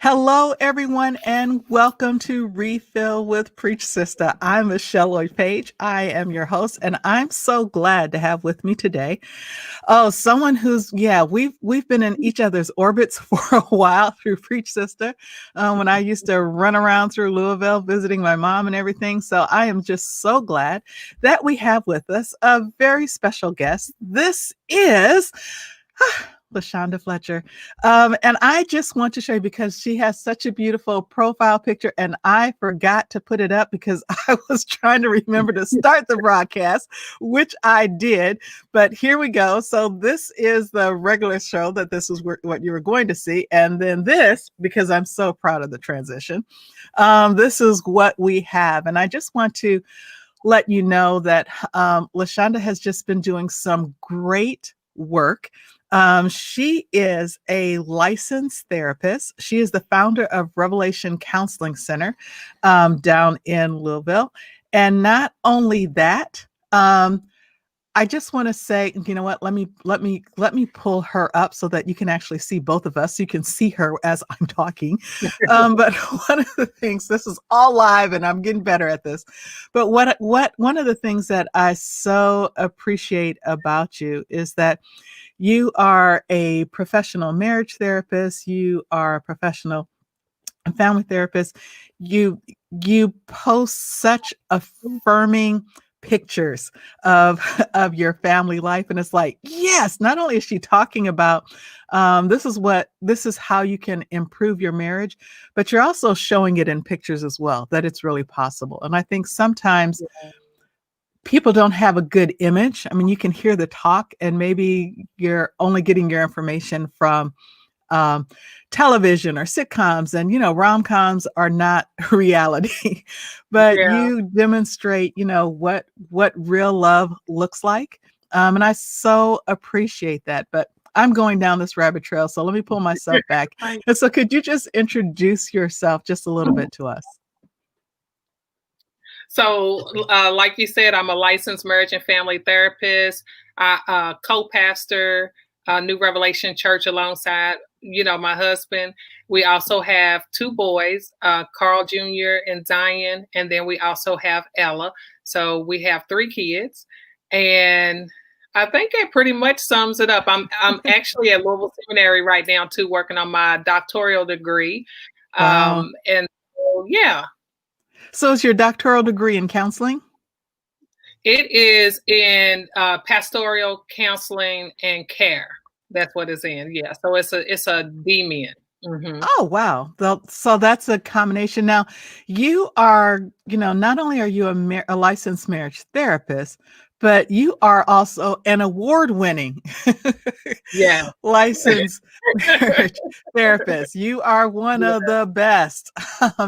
Hello, everyone, and welcome to Refill with PreachSista. I'm Michelle Lloyd Page. I am your host, and I'm so glad to have with me today someone who's we've been in each other's orbits for a while through PreachSista. When I used to run around through Louisville visiting my mom and everything. So I am just so glad that we have with us a very special guest. This is La'Shnda Fletcher. And I just want to show you because she has such a beautiful profile picture, and I forgot to put it up because I was trying to remember to start the broadcast, which I did. But here we go. So this is the regular show that this is what you were going to see. And then this, because I'm so proud of the transition, this is what we have. And I just want to let you know that LaShonda has just been doing some great work. She is a licensed therapist. She is the founder of Revelation Counseling Center down in Louisville. And not only that, I just want to say, you know what? Let me pull her up so that you can actually see both of us. You can see her as I'm talking. But one of the things, this is all live, and I'm getting better at this. But what one of the things that I so appreciate about you is that you are a professional marriage therapist. You are a professional family therapist. You post such affirming pictures of your family life, and it's like, yes, not only is she talking about this is how you can improve your marriage, but you're also showing it in pictures as well, that it's really possible. And I think sometimes people don't have a good image. I mean, you can hear the talk, and maybe you're only getting your information from television or sitcoms, and rom-coms are not reality. But Yeah. you demonstrate what real love looks like, and I so appreciate that. But I'm going down this rabbit trail, so let me pull myself back. And so could you just introduce yourself just a little bit to us? So, like you said, I'm a licensed marriage and family therapist. I co-pastor New Revelation Church alongside, my husband. We also have two boys, Carl Jr. and Zion, and then we also have Ella. So we have three kids, and I think that pretty much sums it up. I'm actually at Louisville Seminary right now too, working on my doctoral degree. Wow. And so, yeah. So is your doctoral degree in counseling? It is in pastoral counseling and care. That's what it's in. Yeah. So it's a DMin. Mm-hmm. Oh, wow. So that's a combination. Now, you are, not only are you a licensed marriage therapist, but you are also an award-winning Yeah. licensed marriage therapist. You are one Yeah. of the best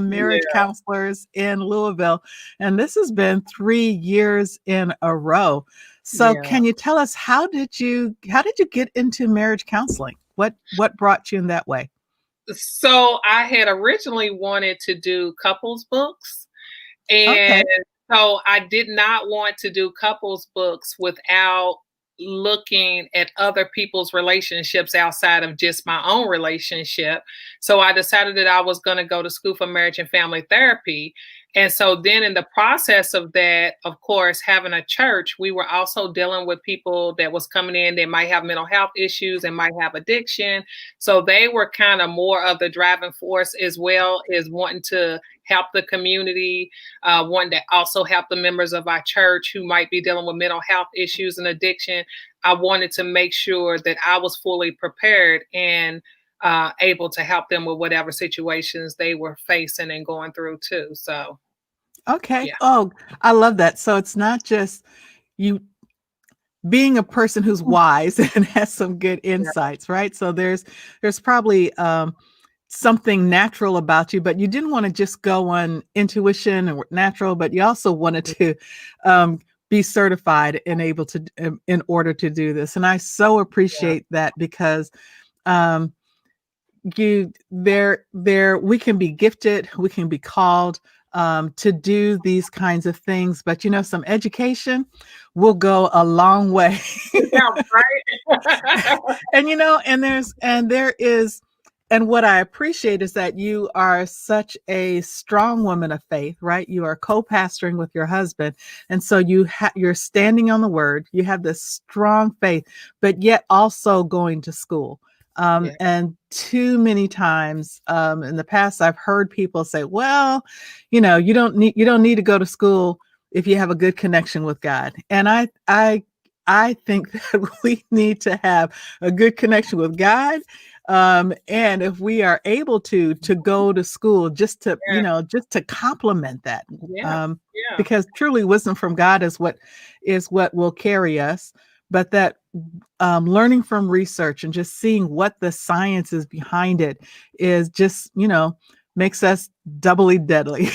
marriage Yeah. counselors in Louisville. And this has been 3 years in a row. So Yeah. can you tell us how did you get into marriage counseling? What brought you in that way? So I had originally wanted to do couples books. And Okay. so I did not want to do couples books without looking at other people's relationships outside of just my own relationship. So I decided that I was going to go to school for marriage and family therapy. And so then in the process of that, of course, having a church, we were also dealing with people that was coming in that might have mental health issues and might have addiction. So they were kind of more of the driving force, as well as wanting to help the community, wanting to also help the members of our church who might be dealing with mental health issues and addiction. I wanted to make sure that I was fully prepared and able to help them with whatever situations they were facing and going through too. So, Okay. yeah. Oh, I love that. So it's not just you being a person who's wise and has some good Yeah. insights, right? So there's probably something natural about you, but you didn't want to just go on intuition and natural, but you also wanted to be certified and able to in order to do this. And I so Yeah. appreciate that because um, there we can be gifted, we can be called to do these kinds of things, but some education will go a long way. Yeah, right. And there is And what I appreciate is that you are such a strong woman of faith, right? You are co-pastoring with your husband. And so you're standing on the word. You have this strong faith, but yet also going to school. Yeah. And too many times in the past, I've heard people say, well, you don't need to go to school if you have a good connection with God. And I think that we need to have a good connection with God, and if we are able to go to school just to just to complement that, Yeah. um, Yeah. because truly wisdom from God is what will carry us. But that learning from research and just seeing what the science is behind it is just makes us doubly deadly.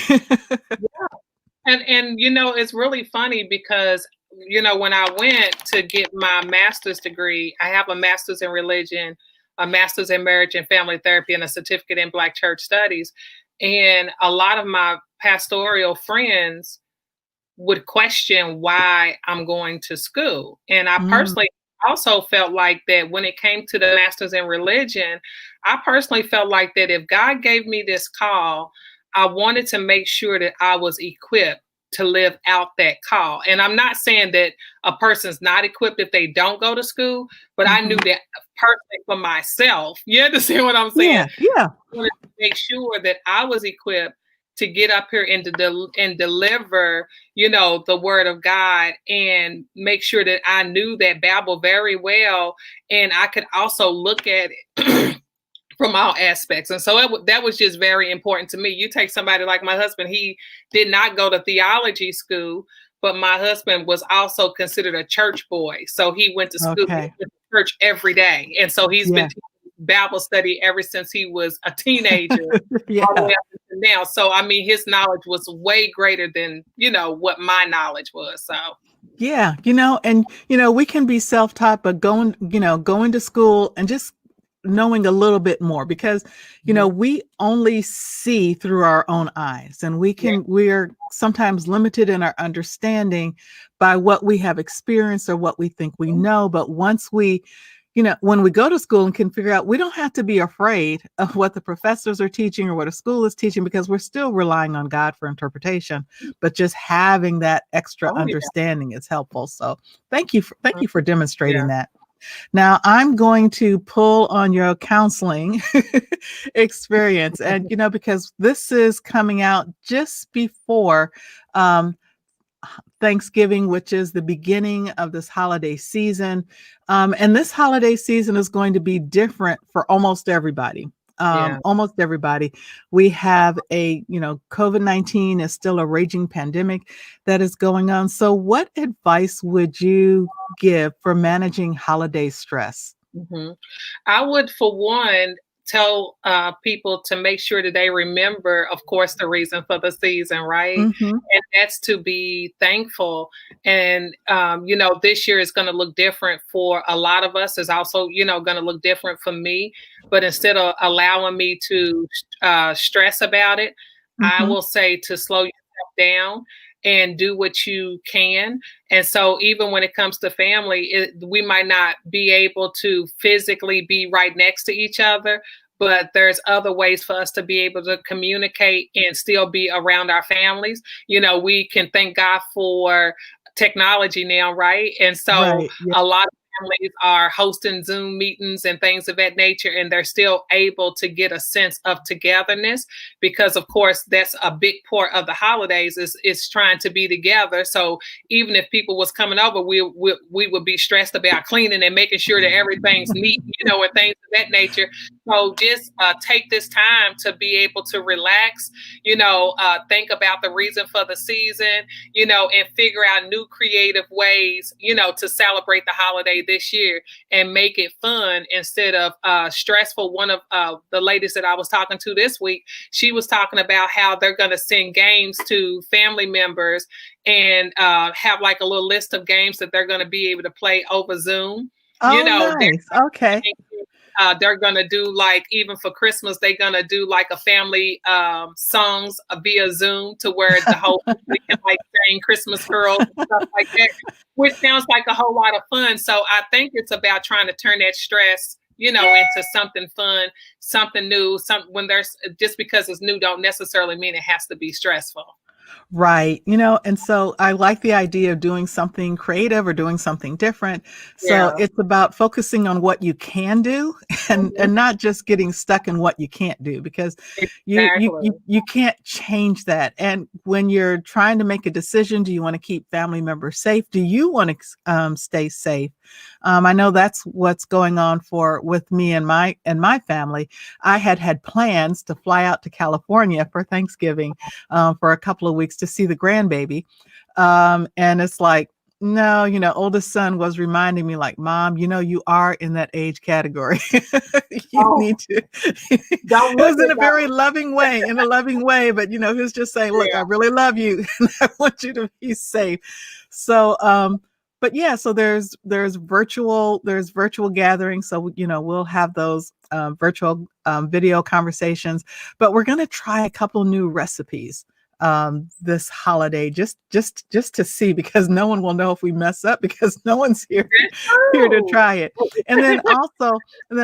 And it's really funny because when I went to get my master's degree, I have a master's in religion, a master's in marriage and family therapy, and a certificate in Black church studies. And a lot of my pastoral friends would question why I'm going to school. And I Mm, personally also felt like that when it came to the master's in religion, I personally felt like that if God gave me this call, I wanted to make sure that I was equipped to live out that call. And I'm not saying that a person's not equipped if they don't go to school, but I knew mhm. that personally for myself. You understand what I'm saying? Yeah, yeah, Wanted to make sure that I was equipped to get up here and and deliver, the word of God, and make sure that I knew that Bible very well, and I could also look at it from all aspects. And so that was just very important to me. You take somebody like my husband; he did not go to theology school, but my husband was also considered a church boy, so he went to school, he okay, went to church every day, and so he's been yeah, teaching Bible study ever since he was a teenager all the yeah. way up to now. So I mean, his knowledge was way greater than what my knowledge was. So Yeah, and we can be self-taught, but going to school and just knowing a little bit more, because mhm. we only see through our own eyes, and Yeah, we're sometimes limited in our understanding by what we have experienced or what we think we know. But once when we go to school and can figure out, we don't have to be afraid of what the professors are teaching or what a school is teaching, because we're still relying on God for interpretation. But just having that extra oh yeah, understanding is helpful. So thank you for demonstrating yeah. that. Now I'm going to pull on your counseling experience, and because this is coming out just before um, Thanksgiving, which is the beginning of this holiday season. And this holiday season is going to be different for almost everybody. Yeah. Almost everybody. We have COVID-19 is still a raging pandemic that is going on. So, what advice would you give for managing holiday stress? Mhm. I would, for one, tell people to make sure that they remember, of course, the reason for the season, right? Hmm. And that's to be thankful. And, this year is going to look different for a lot of us. It's also, going to look different for me. But instead of allowing me to stress about it, I Hmm. will say to slow yourself down and do what you can. And so, even when it comes to family, we might not be able to physically be right next to each other, but there's other ways for us to be able to communicate and still be around our families. We can thank God for technology now, right? And so, Right. Yeah. a lot of families are hosting Zoom meetings and things of that nature, and they're still able to get a sense of togetherness, because of course that's a big part of the holidays is trying to be together. So even if people was coming over, we would be stressed about cleaning and making sure that everything's neat, and things of that nature. So just take this time to be able to relax, think about the reason for the season, and figure out new creative ways, to celebrate the holiday this year and make it fun instead of stressful. One of the ladies that I was talking to this week, she was talking about how they're going to send games to family members and have like a little list of games that they're going to be able to play over Zoom. Oh, nice. Okay. They're gonna do, like, even for Christmas, they're gonna do like a family songs via Zoom, to where the whole family can like sing Christmas carols and stuff like that, which sounds like a whole lot of fun. So I think it's about trying to turn that stress into something fun, something new. When there's just because it's new don't necessarily mean it has to be stressful. Right. And so I like the idea of doing something creative or doing something different. So Yeah. it's about focusing on what you can do and not just getting stuck in what you can't do, because Exactly. you can't change that. And when you're trying to make a decision, do you want to keep family members safe? Do you want to stay safe? I know that's what's going on with me and my family. I had plans to fly out to California for Thanksgiving for a couple of weeks to see the grandbaby. And it's like, no, oldest son was reminding me like, Mom, you are in that age category. You need to. It was in a very loving way, but he was just saying, look, I really love you and I want you to be safe. So, but yeah, so there's virtual gatherings. So, we'll have those virtual video conversations, but we're going to try a couple new recipes this holiday, just to see, because no one will know if we mess up, because no one's here to try it. And then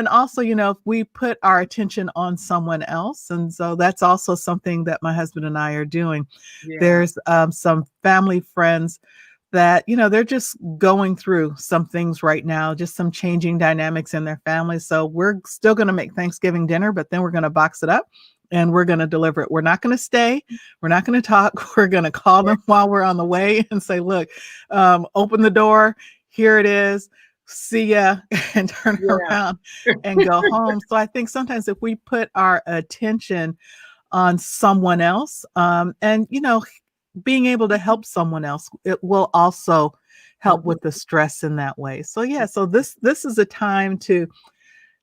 also, if we put our attention on someone else, and so that's also something that my husband and I are doing. There's some family friends that, they're just going through some things right now, just some changing dynamics in their families. So we're still going to make Thanksgiving dinner, but then we're going to box it up and we're going to deliver it. We're not going to stay. We're not going to talk. We're going to call them while we're on the way and say, look, open the door. Here it is. See ya, and turn around and go home. So I think sometimes if we put our attention on someone else, and, being able to help someone else, it will also help with the stress in that way. So yeah, so this is a time to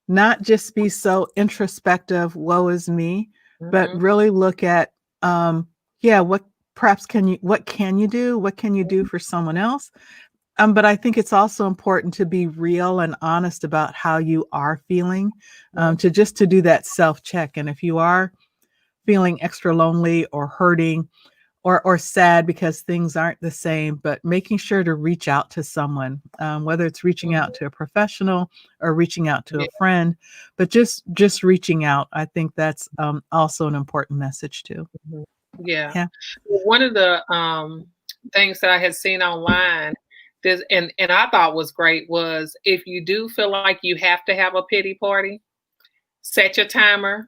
not just be so introspective, woe is me, but really look at, what can you do? What can you do for someone else? But I think it's also important to be real and honest about how you are feeling, to do that self-check. And if you are feeling extra lonely or hurting or sad because things aren't the same, but making sure to reach out to someone, whether it's reaching out to a professional or reaching out to a friend, but just reaching out. I think that's also an important message too. Yeah. One of the things that I had seen online, and I thought was great, was if you do feel like you have to have a pity party, set your timer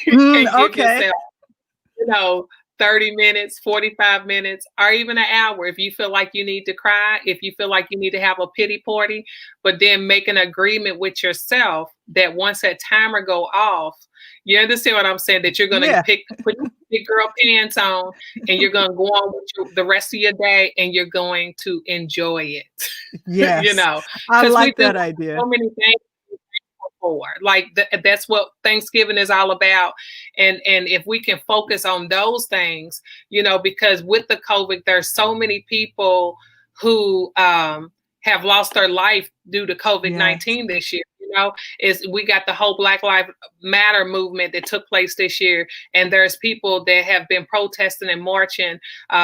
and give yourself, 30 minutes, 45 minutes, or even an hour. If you feel like you need to cry, if you feel like you need to have a pity party, but then make an agreement with yourself that once that timer go off, you understand what I'm saying? That you're going to put your big girl pants on and you're going to go on with the rest of your day and you're going to enjoy it. Yes. I like that idea. So many things for. Like that's what Thanksgiving is all about. And if we can focus on those things, because with the COVID, there's so many people who have lost their life due to COVID-19 this year. We got the whole Black Lives Matter movement that took place this year, and there's people that have been protesting and marching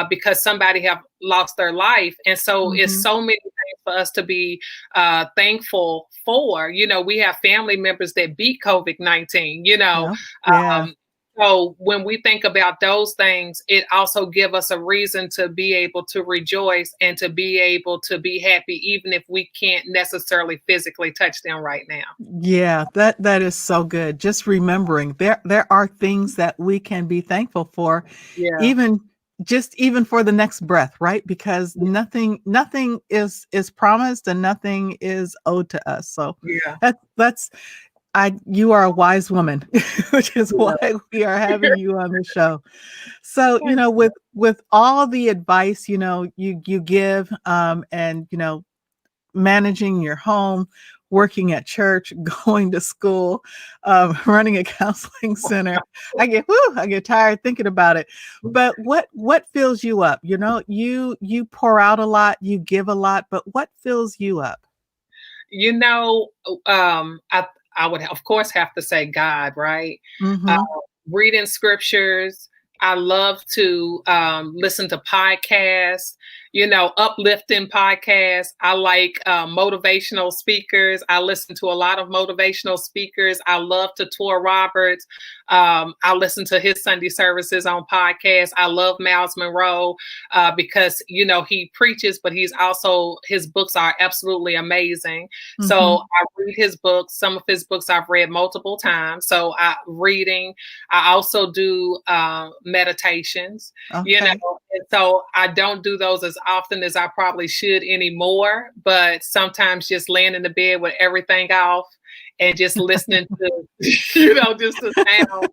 because somebody have lost their life, and so it's so many things for us to be thankful for. We have family members that beat COVID-19. So when we think about those things, it also gives us a reason to be able to rejoice and to be able to be happy, even if we can't necessarily physically touch them right now. Yeah, that is so good. Just remembering there are things that we can be thankful for, even for the next breath, right? Because nothing is promised and nothing is owed to us. So you are a wise woman, which is why we are having you on the show. So, with all the advice, you give, and, managing your home, working at church, going to school, running a counseling center. I get tired thinking about it. But what fills you up? You pour out a lot, you give a lot, but what fills you up? I would, of course, have to say God, right? Reading scriptures. I love to listen to podcasts. uplifting podcasts. I like motivational speakers. I listen to a lot of motivational speakers. I love to Tour Roberts. I listen to his Sunday services on podcasts. I love Miles Monroe because, he preaches, but his books are absolutely amazing. Mm-hmm. So I read his books. Some of his books I've read multiple times. So reading. I also do meditations, Okay. and so I don't do those as often as I probably should anymore, but sometimes just laying in the bed with everything off and just listening to, just the sound,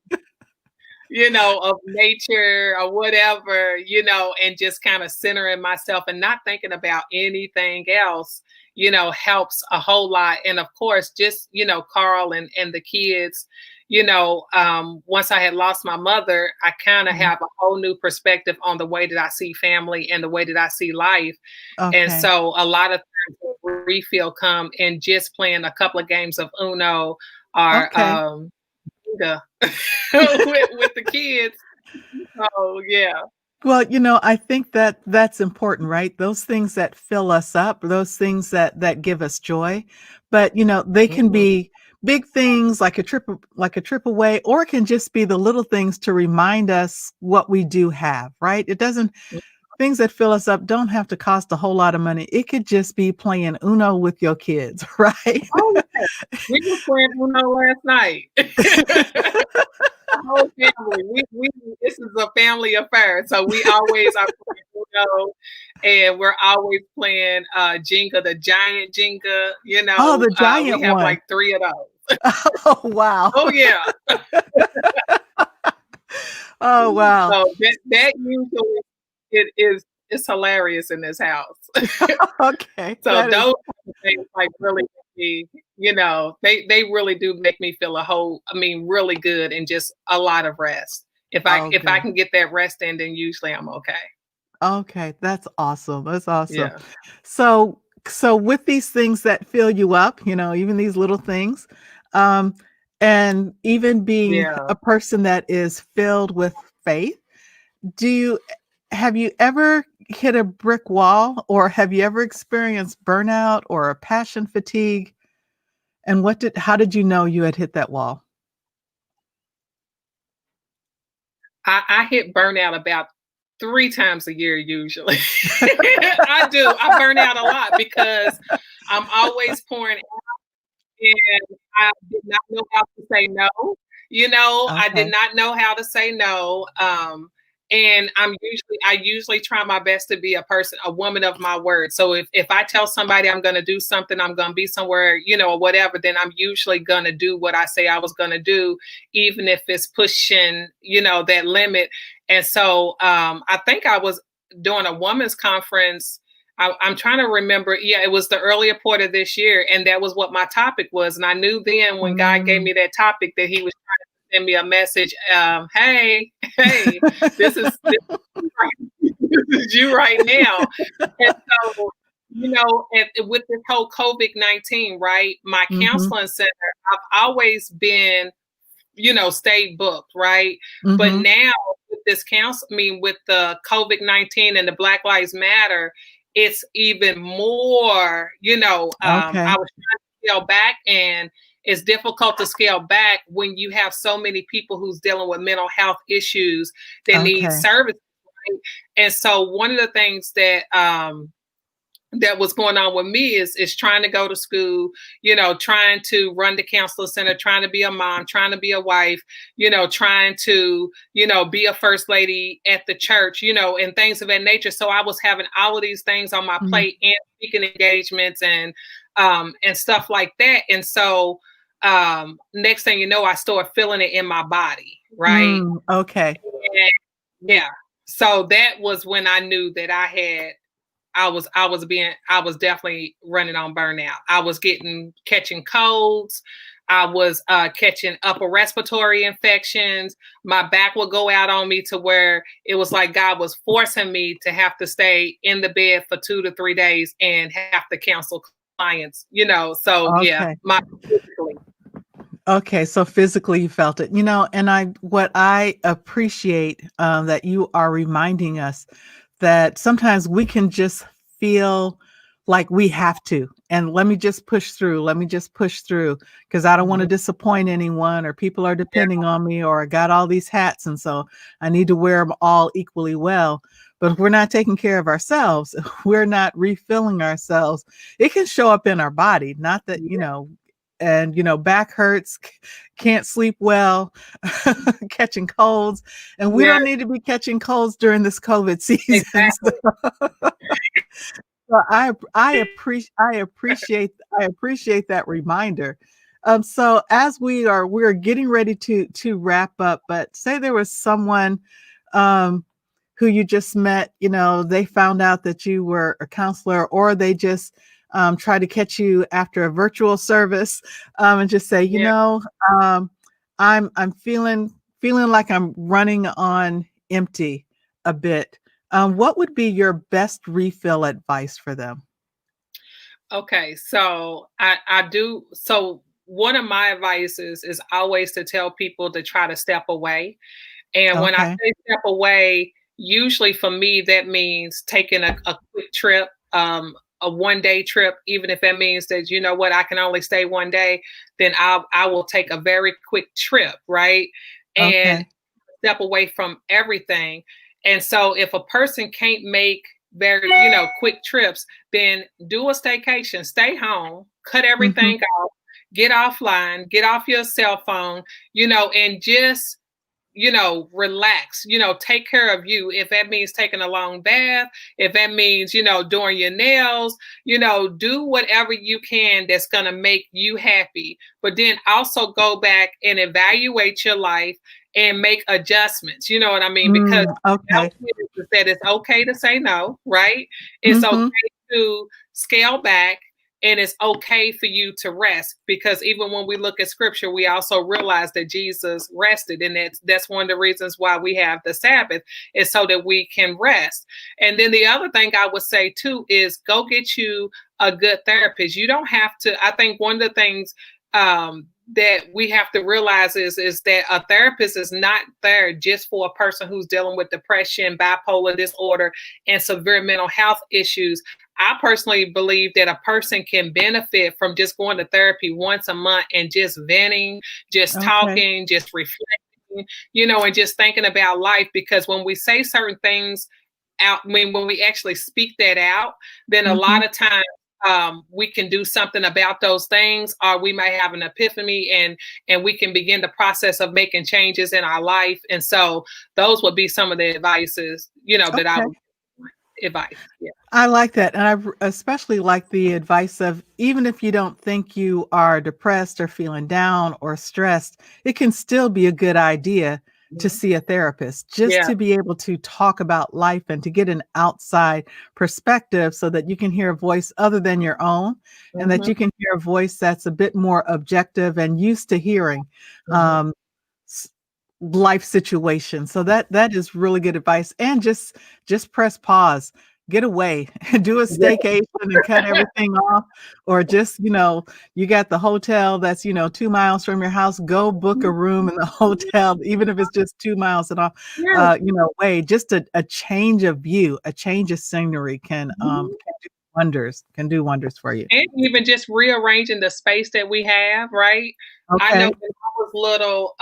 of nature or whatever, and just kind of centering myself and not thinking about anything else, helps a whole lot. And of course, just, Carl and the kids, once I had lost my mother, I kind of have a whole new perspective on the way that I see family and the way that I see life. Okay. And so a lot of times refill come in just playing a couple of games of Uno or with the kids. Oh, yeah. Well, I think that that's important, right? Those things that fill us up, those things that give us joy, but they can be big things like a trip away, or it can just be the little things to remind us what we do have, right? Things that fill us up don't have to cost a whole lot of money. It could just be playing Uno with your kids, right? Oh, yeah. We were playing Uno last night. The whole family. This is a family affair. So we always are playing Uno, and we're always playing Jenga, the giant Jenga, Oh, the giant we have one. like 3 of those. Oh, wow. Oh, yeah. Oh, wow. So that usually it's hilarious in this house. Okay. So those things like really, they really do make me feel really good and just a lot of rest. If I can get that rest in, then usually I'm okay. Okay, that's awesome. That's awesome. Yeah. So with these things that fill you up, even these little things, and even being a person that is filled with faith, have you ever hit a brick wall, or have you ever experienced burnout or a passion fatigue? And how did you know you had hit that wall? I hit burnout about 3 times a year usually. I do. I burn out a lot because I'm always pouring out, and I did not know how to say no. I did not know how to say no. And I usually try my best to be a woman of my word. So if I tell somebody I'm going to do something, I'm going to be somewhere, or whatever, then I'm usually going to do what I say I was going to do, even if it's pushing, that limit. And so I think I was doing a women's conference. I'm trying to remember. Yeah, it was the earlier part of this year. And that was what my topic was. And I knew then when God gave me that topic that he was trying to send me a message. Hey, this is you right now. And so, with this whole COVID-19, right? My counseling center, I've always been, stayed booked, right? But now with this with the COVID-19 and the Black Lives Matter, it's even more, I was trying to scale back, and it's difficult to scale back when you have so many people who's dealing with mental health issues that need services, right? And so one of the things that that was going on with me is trying to go to school, trying to run the counselor center, trying to be a mom, trying to be a wife, trying to, be a first lady at the church, and things of that nature. So I was having all of these things on my plate, and speaking engagements and stuff like that. And so next thing you know, I started feeling it in my body. Right. Okay. And, yeah. So that was when I knew that I was definitely running on burnout. I was catching colds. I was catching upper respiratory infections. My back would go out on me to where it was like God was forcing me to have to stay in the bed for 2 to 3 days and have to counsel clients, so yeah, physically. Okay, so physically you felt it, and what I appreciate that you are reminding us that sometimes we can just feel like we have to, and let me just push through. Let me just push through because I don't want to disappoint anyone, or people are Yeah. depending on me, or I got all these hats, and so I need to wear them all equally well. But if we're not taking care of ourselves, we're not refilling ourselves. It can show up in our body, not that, and back hurts, can't sleep well, catching colds, and we Yeah, don't need to be catching colds during this COVID season. exactly. So I appreciate that reminder. So as we're getting ready to wrap up, but say there was someone um, who you just met, they found out that you were a counselor, or they just try to catch you after a virtual service, and just say, Yeah. um, I'm feeling like I'm running on empty a bit. What would be your best refill advice for them? Okay, so I do. So one of my advices is always to tell people to try to step away. And when I Okay. say step away, usually for me that means taking a quick trip, a 1 day trip. Even if that means that, you know what, I can only stay 1 day, then I will take a very quick trip, right? And Okay. step away from everything. And so if a person can't make very, quick trips, then do a staycation, stay home, cut Mhm. everything off, get offline, get off your cell phone, and just relax, take care of you. If that means taking a long bath, if that means, doing your nails, do whatever you can that's going to make you happy. But then also go back and evaluate your life and make adjustments. You know what I mean? Because Okay. that it's okay to say no, right? It's okay Mhm. to scale back, and it's okay for you to rest, because even when we look at scripture, we also realize that Jesus rested, and that's one of the reasons why we have the Sabbath, is so that we can rest. And then the other thing I would say too is go get you a good therapist. You don't have to. I think one of the things that we have to realize is that a therapist is not there just for a person who's dealing with depression, bipolar disorder, and severe mental health issues. I personally believe that a person can benefit from just going to therapy once a month and just venting, just Okay. talking, just reflecting, and just thinking about life. Because when we say certain things out, when we actually speak that out, then a Mhm. lot of times we can do something about those things, or we may have an epiphany, and we can begin the process of making changes in our life. And so those would be some of the advices, that I Okay. would advise. Yeah. I like that. And especially like the advice of, even if you don't think you are depressed or feeling down or stressed, it can still be a good idea to Mhm. see a therapist, just Yeah. to be able to talk about life and to get an outside perspective, so that you can hear a voice other than your own, and that Mhm. you can hear a voice that's a bit more objective and used to hearing Mhm. um, s- life situations. So that is really good advice. And just press pause, get away, do a Yeah. staycation and cut everything off. Or just, you got the hotel that's, 2 miles from your house, go book a room in the hotel, even if it's just 2 miles and off, Yeah. away. Just a change of view, a change of scenery Mhm. can do wonders for you. And even just rearranging the space that we have, right? I know Okay. when I was little,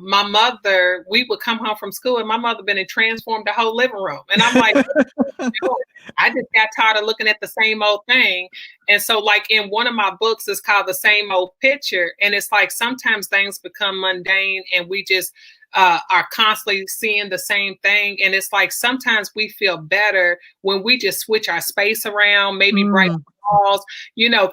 my mother, we would come home from school and my mother been and transformed the whole living room. And I'm like, doing? I just got tired of looking at the same old thing. And so, like in one of my books, it's called The Same Old Picture. And it's like sometimes things become mundane and we just are constantly seeing the same thing. And it's like sometimes we feel better when we just switch our space around, maybe brighten Mm. walls,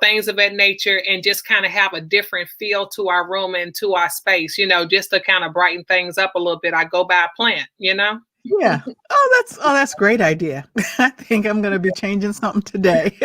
things of that nature, and just kind of have a different feel to our room and to our space, just to kind of brighten things up a little bit. I go buy a plant. Yeah. Oh, that's great idea. I think I'm gonna be changing something today.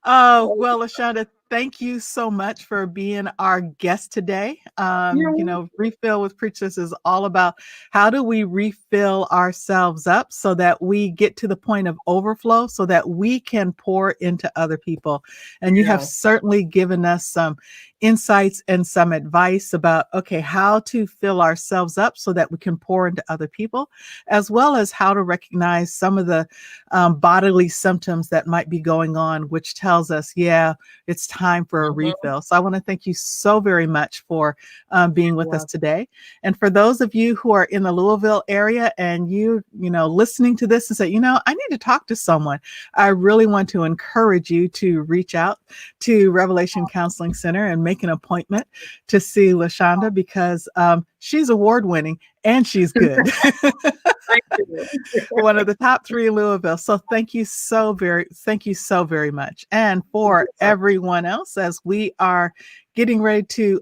Oh, well, LaShonda, thank you so much for being our guest today. Yeah. Refill with Preachers is all about how do we refill ourselves up so that we get to the point of overflow so that we can pour into other people. And you have certainly given us some insights and some advice about, okay, how to fill ourselves up so that we can pour into other people, as well as how to recognize some of the bodily symptoms that might be going on, which tells us, yeah, it's time for a refill. So I want to thank you so very much for being with us today. And for those of you who are in the Louisville area and listening to this and say, I need to talk to someone, I really want to encourage you to reach out to Revelation Counseling Center and make an appointment to see LaShonda because she's award-winning and she's good. Thank you. One of the top 3 in Louisville. So thank you so very much. And for everyone else, as we are getting ready to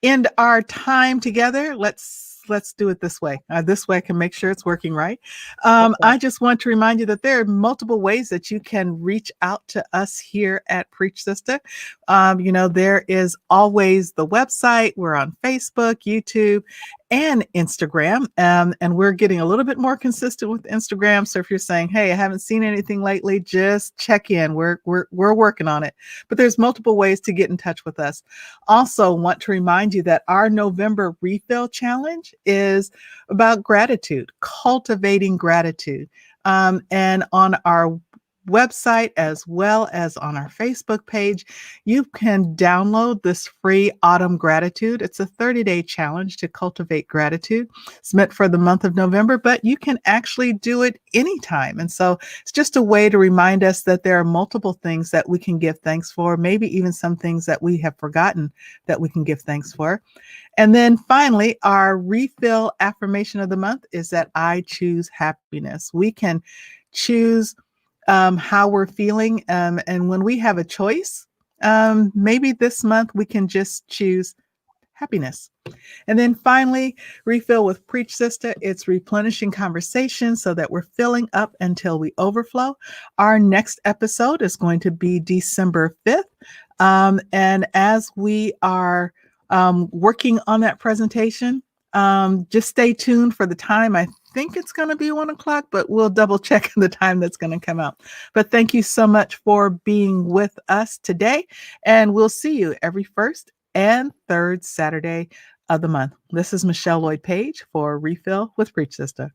end our time together, let's do it this way. This way I can make sure it's working right. I just want to remind you that there are multiple ways that you can reach out to us here at PreachSista. There is always the website. We're on Facebook, YouTube, and Instagram. And we're getting a little bit more consistent with Instagram. So if you're saying, hey, I haven't seen anything lately, just check in. We're working on it. But there's multiple ways to get in touch with us. Also want to remind you that our November Refill Challenge is about gratitude, cultivating gratitude. And on our website as well as on our Facebook page, you can download this free Autumn Gratitude. It's a 30-day challenge to cultivate gratitude. It's meant for the month of November, but you can actually do it anytime. And so it's just a way to remind us that there are multiple things that we can give thanks for, maybe even some things that we have forgotten that we can give thanks for. And then finally, our refill affirmation of the month is that I choose happiness. We can choose how we're feeling. And when we have a choice, maybe this month we can just choose happiness. And then finally, refill with PreachSista. It's replenishing conversation so that we're filling up until we overflow. Our next episode is going to be December 5th. And as we are working on that presentation, just stay tuned for the time. I think it's going to be 1:00, but we'll double check the time that's going to come out. But thank you so much for being with us today. And we'll see you every first and third Saturday of the month. This is Michelle Lloyd Page for Refill with PreachSista.